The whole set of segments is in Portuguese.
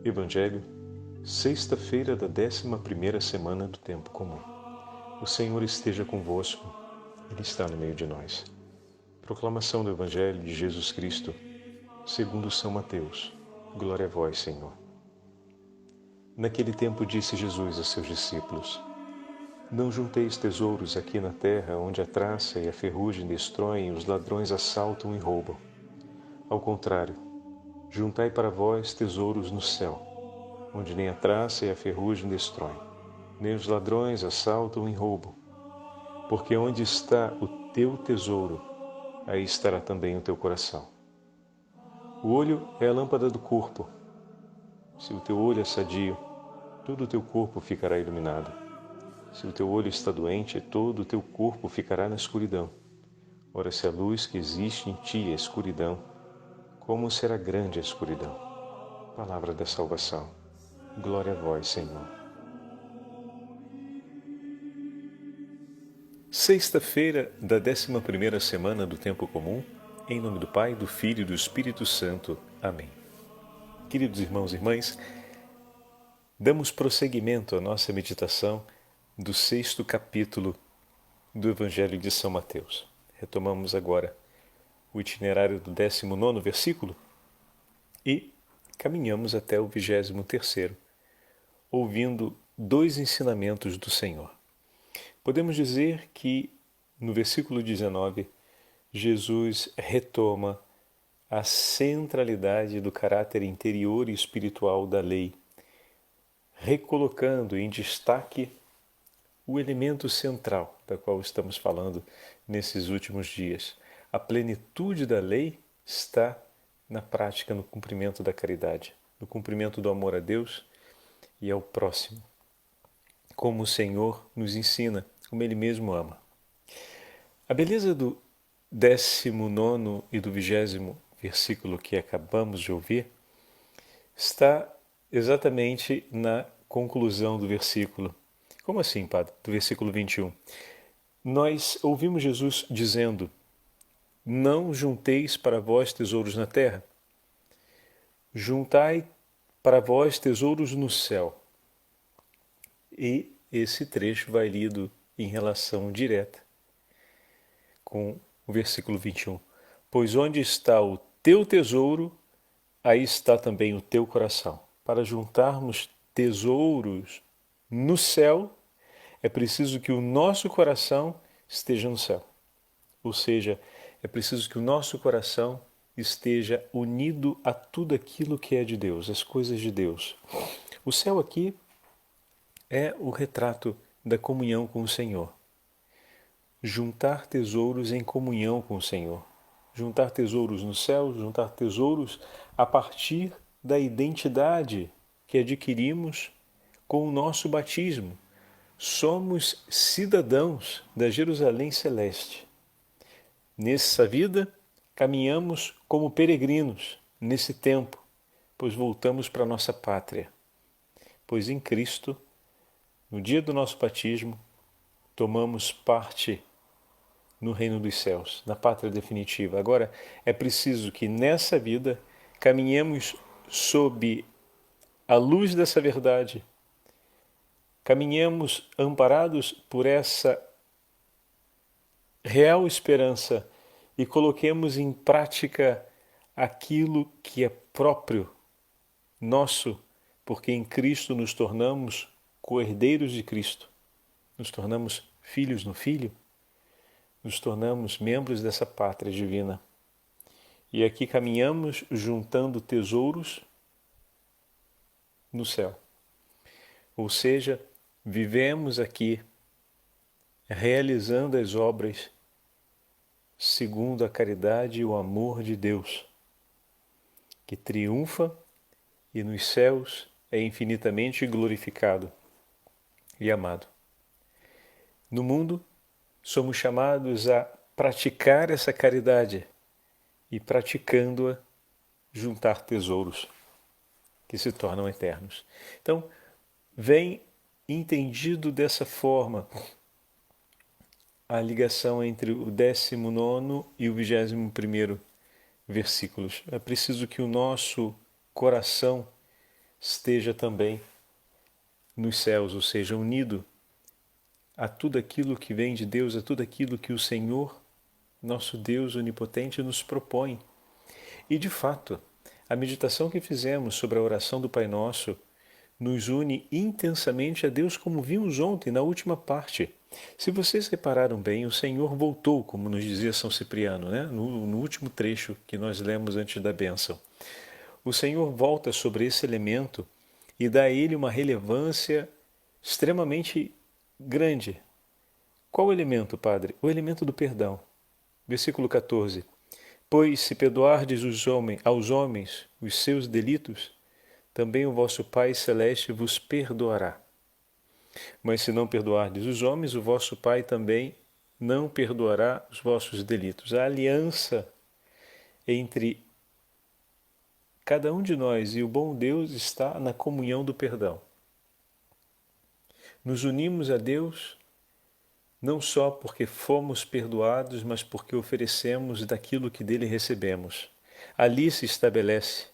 Evangelho, sexta-feira da 11ª semana do Tempo Comum. O Senhor esteja convosco, Ele está no meio de nós. Proclamação do Evangelho de Jesus Cristo, segundo São Mateus. Glória a vós, Senhor. Naquele tempo disse Jesus a seus discípulos: Não junteis tesouros aqui na terra, onde a traça e a ferrugem destroem e os ladrões assaltam e roubam. Ao contrário, juntai para vós tesouros no céu, onde nem a traça e a ferrugem destroem, nem os ladrões assaltam e roubam. Porque onde está o teu tesouro, aí estará também o teu coração. O olho é a lâmpada do corpo. Se o teu olho é sadio, todo o teu corpo ficará iluminado. Se o teu olho está doente, todo o teu corpo ficará na escuridão. Ora, se a luz que existe em ti é escuridão, como será grande a escuridão? Palavra da salvação. Glória a vós, Senhor. Sexta-feira da 11ª semana do Tempo Comum, em nome do Pai, do Filho e do Espírito Santo. Amém. Queridos irmãos e irmãs, damos prosseguimento à nossa meditação do 6º capítulo do Evangelho de São Mateus. Retomamos agora o itinerário do 19º versículo e caminhamos até o 23º, ouvindo dois ensinamentos do Senhor. Podemos dizer que no versículo 19, Jesus retoma a centralidade do caráter interior e espiritual da lei, recolocando em destaque o elemento central da qual estamos falando nesses últimos dias. A plenitude da lei está na prática, no cumprimento da caridade, no cumprimento do amor a Deus e ao próximo, como o Senhor nos ensina, como Ele mesmo ama. A beleza do 19º e do 20º versículo que acabamos de ouvir está exatamente na conclusão do versículo. Como assim, Padre? Do versículo 21. Nós ouvimos Jesus dizendo: Não junteis para vós tesouros na terra, juntai para vós tesouros no céu. E esse trecho vai lido em relação direta com o versículo 21. Pois onde está o teu tesouro, aí está também o teu coração. Para juntarmos tesouros no céu, é preciso que o nosso coração esteja no céu. Ou seja, é preciso que o nosso coração esteja unido a tudo aquilo que é de Deus, as coisas de Deus. O céu aqui é o retrato da comunhão com o Senhor. Juntar tesouros em comunhão com o Senhor. Juntar tesouros no céu, juntar tesouros a partir da identidade que adquirimos com o nosso batismo. Somos cidadãos da Jerusalém Celeste. Nessa vida, caminhamos como peregrinos nesse tempo, pois voltamos para a nossa pátria. Pois em Cristo, no dia do nosso batismo, tomamos parte no reino dos céus, na pátria definitiva. Agora, é preciso que nessa vida caminhemos sob a luz dessa verdade, caminhemos amparados por essa real esperança e coloquemos em prática aquilo que é próprio nosso, porque em Cristo nos tornamos co-herdeiros de Cristo, nos tornamos filhos no Filho, nos tornamos membros dessa pátria divina. E aqui caminhamos juntando tesouros no céu. Ou seja, vivemos aqui realizando as obras segundo a caridade e o amor de Deus, que triunfa e nos céus é infinitamente glorificado e amado. No mundo, somos chamados a praticar essa caridade e, praticando-a, juntar tesouros que se tornam eternos. Então, vem entendido dessa forma a ligação entre o 19º e o 21º versículos. É preciso que o nosso coração esteja também nos céus, ou seja, unido a tudo aquilo que vem de Deus, a tudo aquilo que o Senhor, nosso Deus onipotente, nos propõe. E de fato, a meditação que fizemos sobre a oração do Pai Nosso nos une intensamente a Deus, como vimos ontem na última parte. Se vocês repararam bem, o Senhor voltou, como nos dizia São Cipriano, né? no último trecho que nós lemos antes da bênção. O Senhor volta sobre esse elemento e dá a ele uma relevância extremamente grande. Qual o elemento, Padre? O elemento do perdão. Versículo 14. Pois se perdoardes aos homens os seus delitos, também o vosso Pai Celeste vos perdoará. Mas se não perdoardes os homens, o vosso Pai também não perdoará os vossos delitos. A aliança entre cada um de nós e o bom Deus está na comunhão do perdão. Nos unimos a Deus não só porque fomos perdoados, mas porque oferecemos daquilo que dele recebemos. Ali se estabelece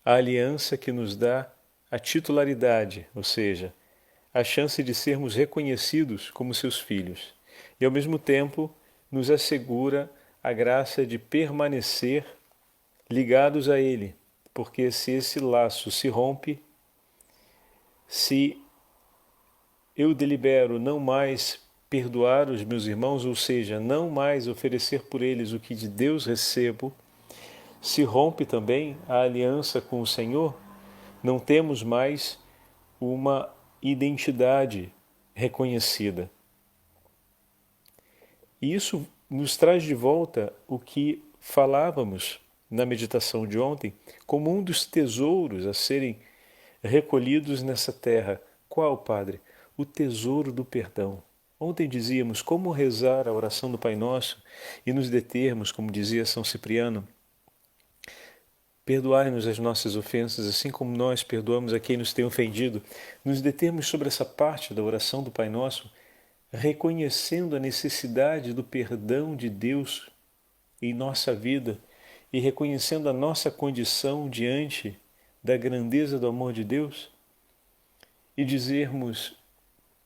a aliança que nos dá a titularidade, ou seja, a chance de sermos reconhecidos como seus filhos. E ao mesmo tempo nos assegura a graça de permanecer ligados a ele, porque se esse laço se rompe, se eu delibero não mais perdoar os meus irmãos, ou seja, não mais oferecer por eles o que de Deus recebo, se rompe também a aliança com o Senhor, não temos mais uma identidade reconhecida. E isso nos traz de volta o que falávamos na meditação de ontem, como um dos tesouros a serem recolhidos nessa terra. Qual, Padre? O tesouro do perdão. Ontem dizíamos como rezar a oração do Pai Nosso e nos determos, como dizia São Cipriano, perdoai-nos as nossas ofensas, assim como nós perdoamos a quem nos tem ofendido. Nos determos sobre essa parte da oração do Pai Nosso, reconhecendo a necessidade do perdão de Deus em nossa vida e reconhecendo a nossa condição diante da grandeza do amor de Deus, e dizermos: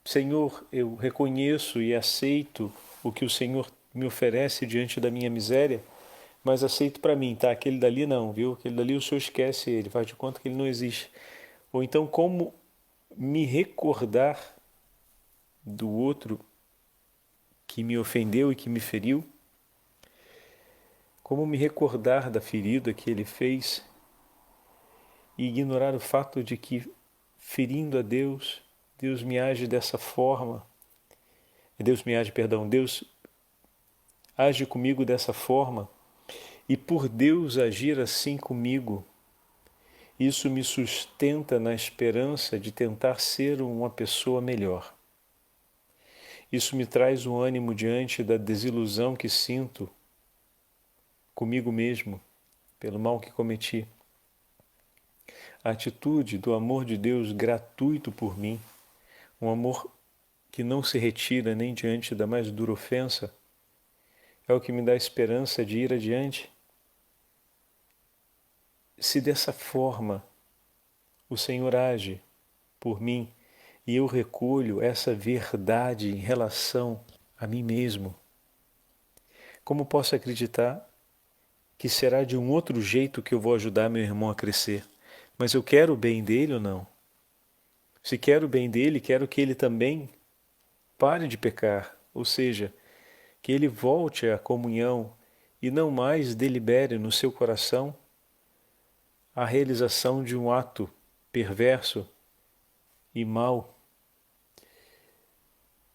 Senhor, eu reconheço e aceito o que o Senhor me oferece diante da minha miséria, mas aceito para mim, tá? Aquele dali não, viu? Aquele dali o Senhor esquece ele, faz de conta que ele não existe. Ou então, como me recordar do outro que me ofendeu e que me feriu? Como me recordar da ferida que ele fez e ignorar o fato de que, ferindo a Deus, Deus me age dessa forma, Deus age comigo dessa forma, e por Deus agir assim comigo, isso me sustenta na esperança de tentar ser uma pessoa melhor. Isso me traz um ânimo diante da desilusão que sinto comigo mesmo, pelo mal que cometi. A atitude do amor de Deus gratuito por mim, um amor que não se retira nem diante da mais dura ofensa, é o que me dá esperança de ir adiante. Se dessa forma o Senhor age por mim e eu recolho essa verdade em relação a mim mesmo, como posso acreditar que será de um outro jeito que eu vou ajudar meu irmão a crescer? Mas eu quero o bem dele ou não? Se quero o bem dele, quero que ele também pare de pecar, ou seja, que ele volte à comunhão e não mais delibere no seu coração a realização de um ato perverso e mau.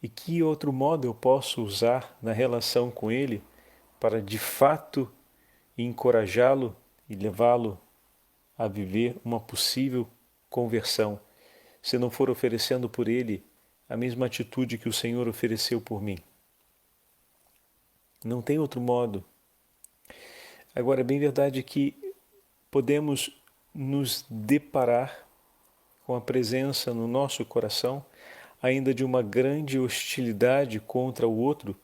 E que outro modo eu posso usar na relação com ele para de fato encorajá-lo e levá-lo a viver uma possível conversão, se não for oferecendo por ele a mesma atitude que o Senhor ofereceu por mim? Não tem outro modo. Agora, é bem verdade que podemos nos deparar com a presença no nosso coração ainda de uma grande hostilidade contra o outro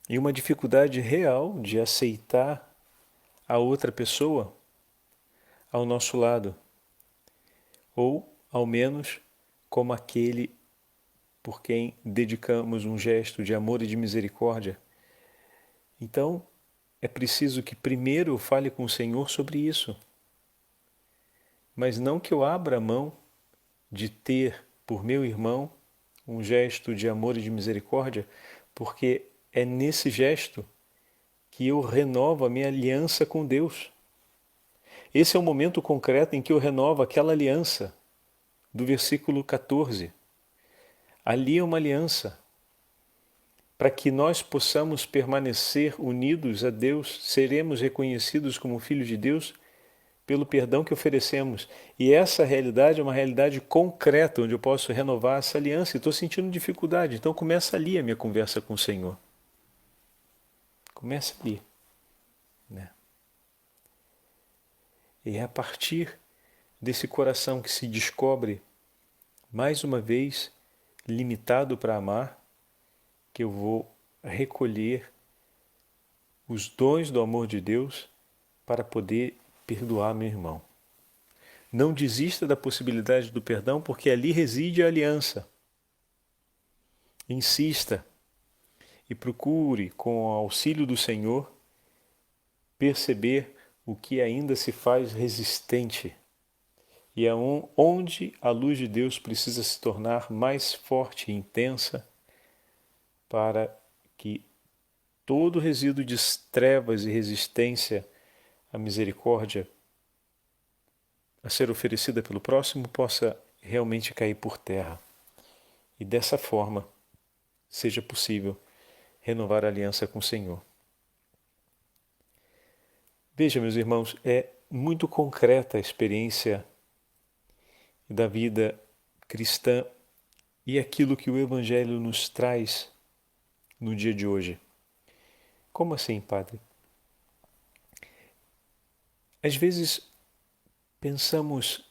e uma dificuldade real de aceitar a outra pessoa, ao nosso lado, ou, ao menos, como aquele por quem dedicamos um gesto de amor e de misericórdia. Então, é preciso que primeiro eu fale com o Senhor sobre isso, mas não que eu abra mão de ter por meu irmão um gesto de amor e de misericórdia, porque é nesse gesto que eu renovo a minha aliança com Deus. Esse é o momento concreto em que eu renovo aquela aliança do versículo 14. Ali é uma aliança para que nós possamos permanecer unidos a Deus, seremos reconhecidos como filhos de Deus pelo perdão que oferecemos. E essa realidade é uma realidade concreta, onde eu posso renovar essa aliança. E estou sentindo dificuldade, então começa ali a minha conversa com o Senhor. Começa ali, né? E é a partir desse coração que se descobre, mais uma vez, limitado para amar, que eu vou recolher os dons do amor de Deus para poder perdoar meu irmão. Não desista da possibilidade do perdão, porque ali reside a aliança. Insista e procure, com o auxílio do Senhor, perceber o que ainda se faz resistente e é onde a luz de Deus precisa se tornar mais forte e intensa para que todo resíduo de trevas e resistência à misericórdia a ser oferecida pelo próximo possa realmente cair por terra. E dessa forma seja possível renovar a aliança com o Senhor. Veja, meus irmãos, é muito concreta a experiência da vida cristã e aquilo que o Evangelho nos traz no dia de hoje. Como assim, Padre? Às vezes pensamos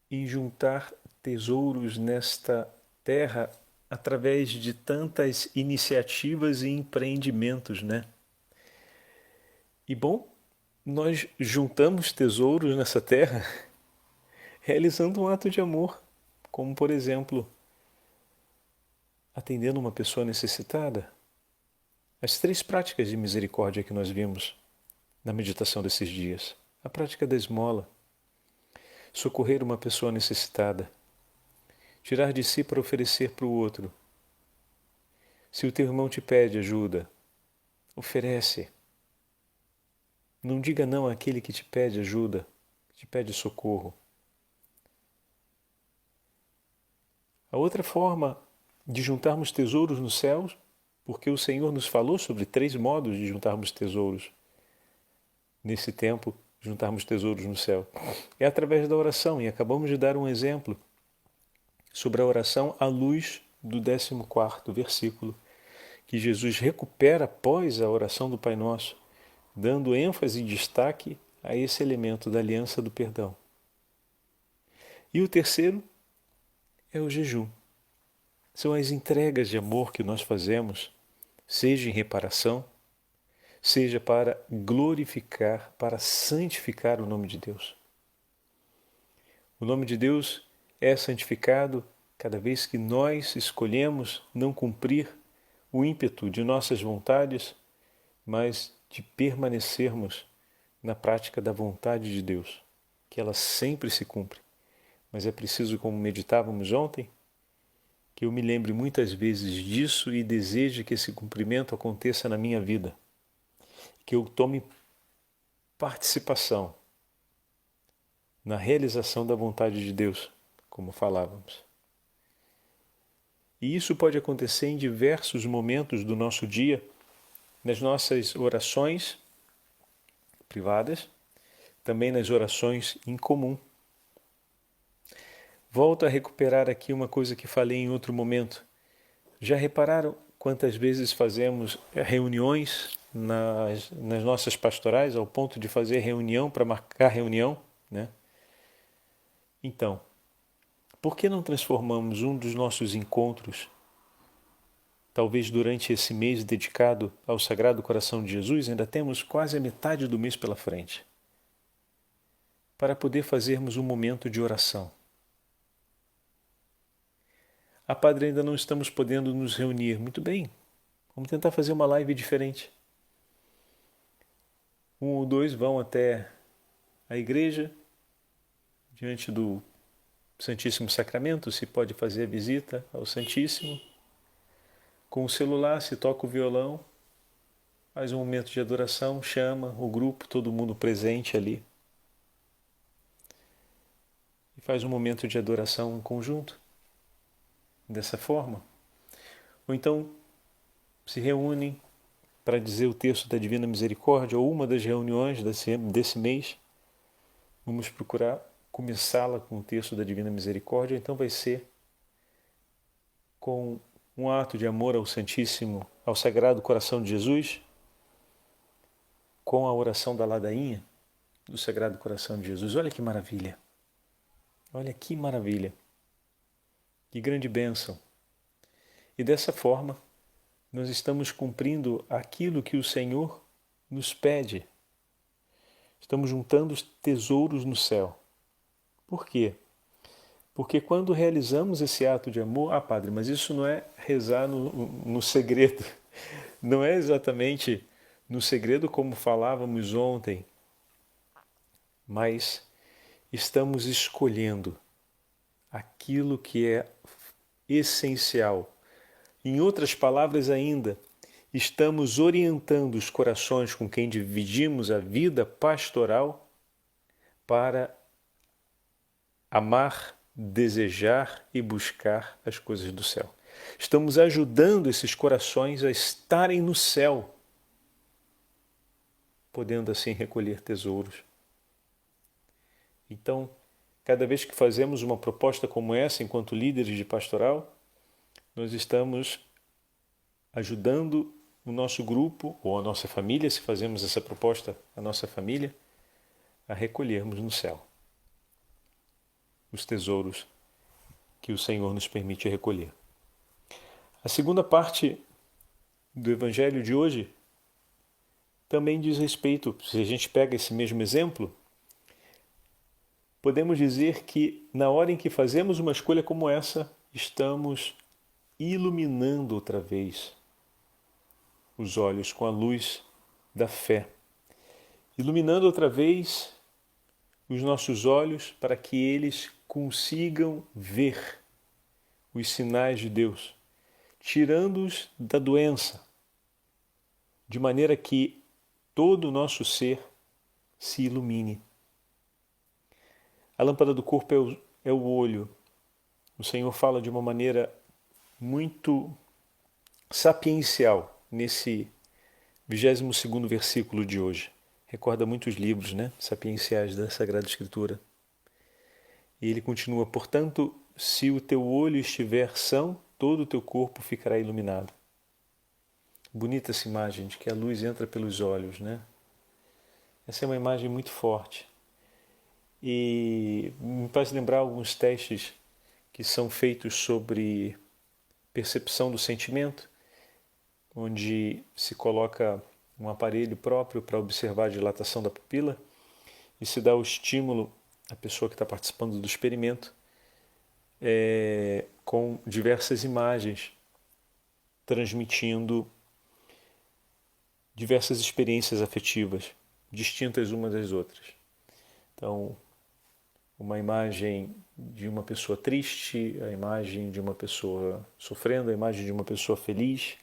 em juntar tesouros nesta terra através de tantas iniciativas e empreendimentos, né? E bom, nós juntamos tesouros nessa terra realizando um ato de amor, como por exemplo, atendendo uma pessoa necessitada. As 3 práticas de misericórdia que nós vimos na meditação desses dias. A prática da esmola, socorrer uma pessoa necessitada, tirar de si para oferecer para o outro. Se o teu irmão te pede ajuda, oferece. Não diga não àquele que te pede ajuda, que te pede socorro. A outra forma de juntarmos tesouros nos céus, porque o Senhor nos falou sobre 3 modos de juntarmos tesouros nesse tempo, juntarmos tesouros no céu. É através da oração, e acabamos de dar um exemplo sobre a oração à luz do 14º versículo, que Jesus recupera após a oração do Pai Nosso, dando ênfase e destaque a esse elemento da aliança do perdão. E o terceiro é o jejum. São as entregas de amor que nós fazemos, seja em reparação, seja para glorificar, para santificar o nome de Deus. O nome de Deus é santificado cada vez que nós escolhemos não cumprir o ímpeto de nossas vontades, mas de permanecermos na prática da vontade de Deus, que ela sempre se cumpre. Mas é preciso, como meditávamos ontem, que eu me lembre muitas vezes disso e deseje que esse cumprimento aconteça na minha vida. Que eu tome participação na realização da vontade de Deus, como falávamos. E isso pode acontecer em diversos momentos do nosso dia, nas nossas orações privadas, também nas orações em comum. Volto a recuperar aqui uma coisa que falei em outro momento. Já repararam quantas vezes fazemos reuniões nas nossas pastorais, ao ponto de fazer reunião para marcar reunião, né? Então, por que não transformamos um dos nossos encontros, talvez durante esse mês dedicado ao Sagrado Coração de Jesus, ainda temos quase a metade do mês pela frente, para poder fazermos um momento de oração. Padre, ainda não estamos podendo nos reunir. Muito bem, vamos tentar fazer uma live diferente. 1 ou 2 vão até a igreja, diante do Santíssimo Sacramento, se pode fazer a visita ao Santíssimo. Com o celular, se toca o violão, faz um momento de adoração, chama o grupo, todo mundo presente ali. E faz um momento de adoração em conjunto, dessa forma. Ou então se reúnem para dizer o texto da Divina Misericórdia, ou uma das reuniões desse mês. Vamos procurar começá-la com o texto da Divina Misericórdia, então vai ser com um ato de amor ao Santíssimo, ao Sagrado Coração de Jesus, com a oração da ladainha do Sagrado Coração de Jesus. Olha que maravilha! Olha que maravilha! Que grande bênção! E dessa forma, nós estamos cumprindo aquilo que o Senhor nos pede. Estamos juntando os tesouros no céu. Por quê? Porque quando realizamos esse ato de amor, Padre, mas isso não é rezar no segredo. Não é exatamente no segredo como falávamos ontem, mas estamos escolhendo aquilo que é essencial. Em outras palavras ainda, estamos orientando os corações com quem dividimos a vida pastoral para amar, desejar e buscar as coisas do céu. Estamos ajudando esses corações a estarem no céu, podendo assim recolher tesouros. Então, cada vez que fazemos uma proposta como essa, enquanto líderes de pastoral, nós estamos ajudando o nosso grupo ou a nossa família, se fazemos essa proposta à nossa família, a recolhermos no céu os tesouros que o Senhor nos permite recolher. A segunda parte do Evangelho de hoje também diz respeito, se a gente pega esse mesmo exemplo, podemos dizer que na hora em que fazemos uma escolha como essa, estamos iluminando outra vez os olhos com a luz da fé. Iluminando outra vez os nossos olhos para que eles consigam ver os sinais de Deus, tirando-os da doença, de maneira que todo o nosso ser se ilumine. A lâmpada do corpo é o olho. O Senhor fala de uma maneira muito sapiencial nesse 22º versículo de hoje. Recorda muitos livros, sapienciais da Sagrada Escritura. E ele continua: portanto, se o teu olho estiver são, todo o teu corpo ficará iluminado. Bonita essa imagem de que a luz entra pelos olhos, Essa é uma imagem muito forte. E me faz lembrar alguns testes que são feitos sobre percepção do sentimento, onde se coloca um aparelho próprio para observar a dilatação da pupila e se dá o estímulo à pessoa que está participando do experimento com diversas imagens, transmitindo diversas experiências afetivas, distintas umas das outras. Então, uma imagem de uma pessoa triste, a imagem de uma pessoa sofrendo, a imagem de uma pessoa feliz,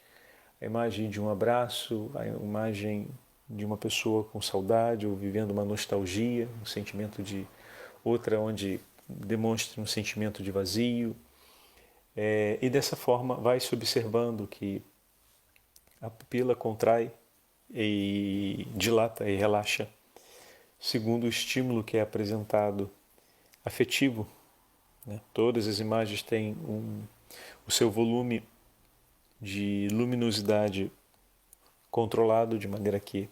a imagem de um abraço, a imagem de uma pessoa com saudade ou vivendo uma nostalgia, um sentimento de outra onde demonstra um sentimento de vazio. E dessa forma vai-se observando que a pupila contrai e dilata e relaxa, segundo o estímulo que é apresentado afetivo. Todas as imagens têm o seu volume de luminosidade controlado, de maneira que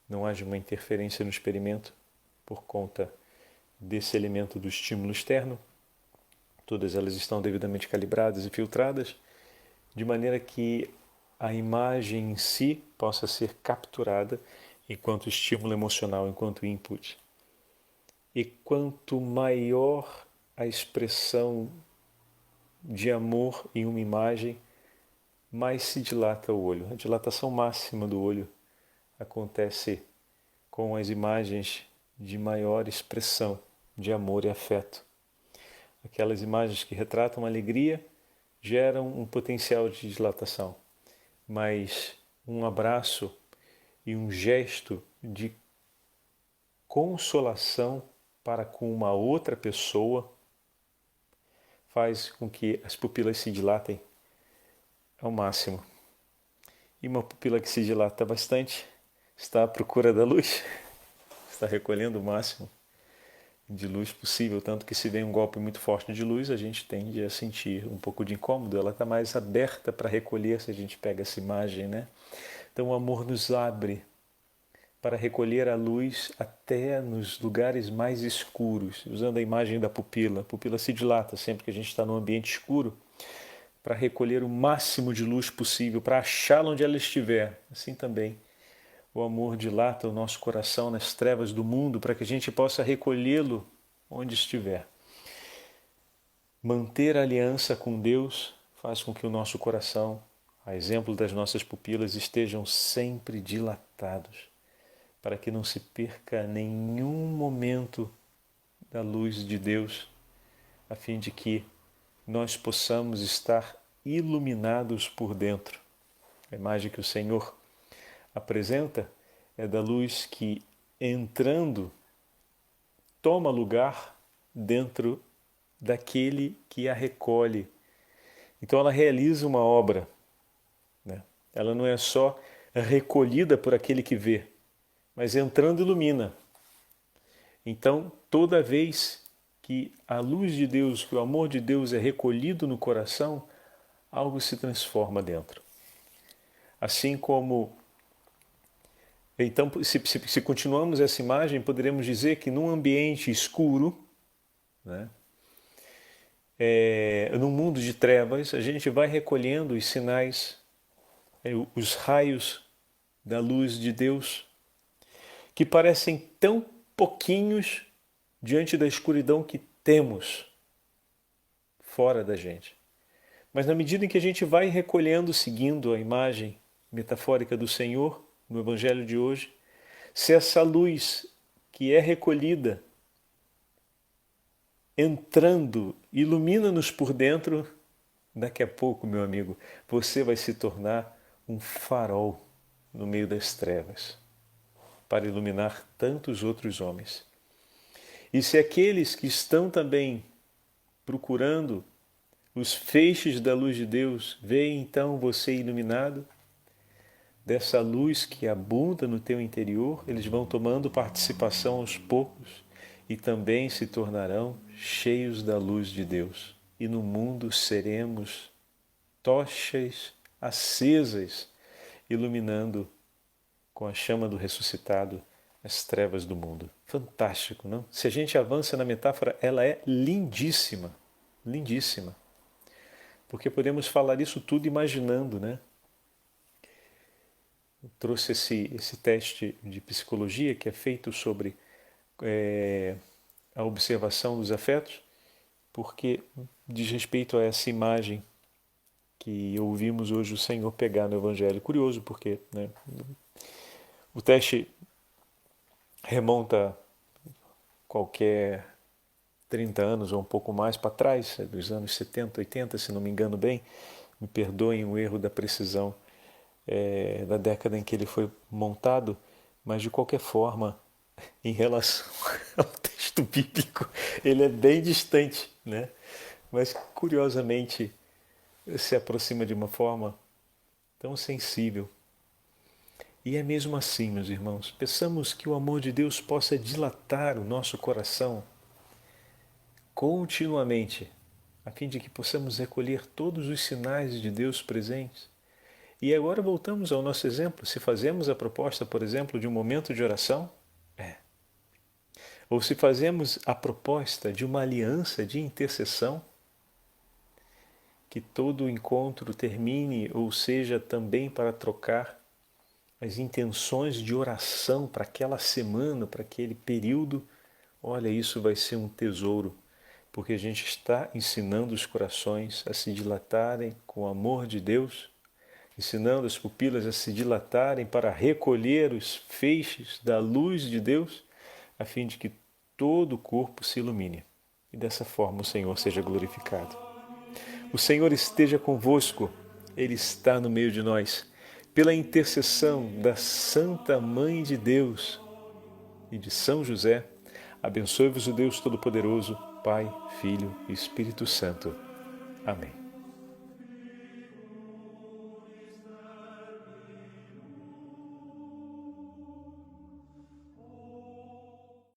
não haja uma interferência no experimento por conta desse elemento do estímulo externo. Todas elas estão devidamente calibradas e filtradas, de maneira que a imagem em si possa ser capturada enquanto estímulo emocional, enquanto input. E quanto maior a expressão de amor em uma imagem, mais se dilata o olho. A dilatação máxima do olho acontece com as imagens de maior expressão de amor e afeto. Aquelas imagens que retratam alegria geram um potencial de dilatação, mas um abraço e um gesto de consolação para com uma outra pessoa faz com que as pupilas se dilatem ao máximo. E uma pupila que se dilata bastante está à procura da luz, está recolhendo o máximo de luz possível, tanto que se vem um golpe muito forte de luz, a gente tende a sentir um pouco de incômodo, ela está mais aberta para recolher se a gente pega essa imagem, né? Então o amor nos abre para recolher a luz até nos lugares mais escuros, usando a imagem da pupila. A pupila se dilata sempre que a gente está num ambiente escuro, para recolher o máximo de luz possível, para achá-la onde ela estiver. Assim também o amor dilata o nosso coração nas trevas do mundo para que a gente possa recolhê-lo onde estiver. Manter a aliança com Deus faz com que o nosso coração, a exemplo das nossas pupilas, estejam sempre dilatados, para que não se perca nenhum momento da luz de Deus, a fim de que nós possamos estar iluminados por dentro. A imagem que o Senhor apresenta é da luz que, entrando, toma lugar dentro daquele que a recolhe. Então ela realiza uma obra, né? Ela não é só recolhida por aquele que vê, mas entrando ilumina. Então, toda vez que a luz de Deus, que o amor de Deus é recolhido no coração, algo se transforma dentro. Assim como... Então, se continuamos essa imagem, poderemos dizer que num ambiente escuro, né, num mundo de trevas, a gente vai recolhendo os sinais, os raios da luz de Deus, que parecem tão pouquinhos diante da escuridão que temos fora da gente. Mas na medida em que a gente vai recolhendo, seguindo a imagem metafórica do Senhor, no Evangelho de hoje, se essa luz que é recolhida, entrando, ilumina-nos por dentro, daqui a pouco, meu amigo, você vai se tornar um farol no meio das trevas, para iluminar tantos outros homens. E se aqueles que estão também procurando os feixes da luz de Deus veem então você iluminado, dessa luz que abunda no teu interior, eles vão tomando participação aos poucos e também se tornarão cheios da luz de Deus. E no mundo seremos tochas acesas, iluminando com a chama do ressuscitado as trevas do mundo. Fantástico, não? Se a gente avança na metáfora, ela é lindíssima, lindíssima. Porque podemos falar isso tudo imaginando, né? Eu trouxe esse teste de psicologia que é feito sobre a observação dos afetos, porque diz respeito a essa imagem que ouvimos hoje o Senhor pegar no Evangelho. Curioso, porque, né, o teste remonta qualquer 30 anos ou um pouco mais para trás, dos anos 70, 80, se não me engano bem. Me perdoem o erro da precisão da década em que ele foi montado, mas de qualquer forma, em relação ao texto bíblico, ele é bem distante, né? Mas curiosamente se aproxima de uma forma tão sensível. E é mesmo assim, meus irmãos, peçamos que o amor de Deus possa dilatar o nosso coração continuamente, a fim de que possamos recolher todos os sinais de Deus presentes. E agora voltamos ao nosso exemplo. Se fazemos a proposta, por exemplo, de um momento de oração, ou se fazemos a proposta de uma aliança de intercessão, que todo encontro termine ou seja também para trocar as intenções de oração para aquela semana, para aquele período, Olha, isso vai ser um tesouro, porque a gente está ensinando os corações a se dilatarem com o amor de Deus, ensinando as pupilas a se dilatarem para recolher os feixes da luz de Deus, a fim de que todo o corpo se ilumine e dessa forma o Senhor seja glorificado. O Senhor esteja convosco, Ele está no meio de nós. Pela intercessão da Santa Mãe de Deus e de São José, abençoe-vos o Deus Todo-Poderoso, Pai, Filho e Espírito Santo. Amém.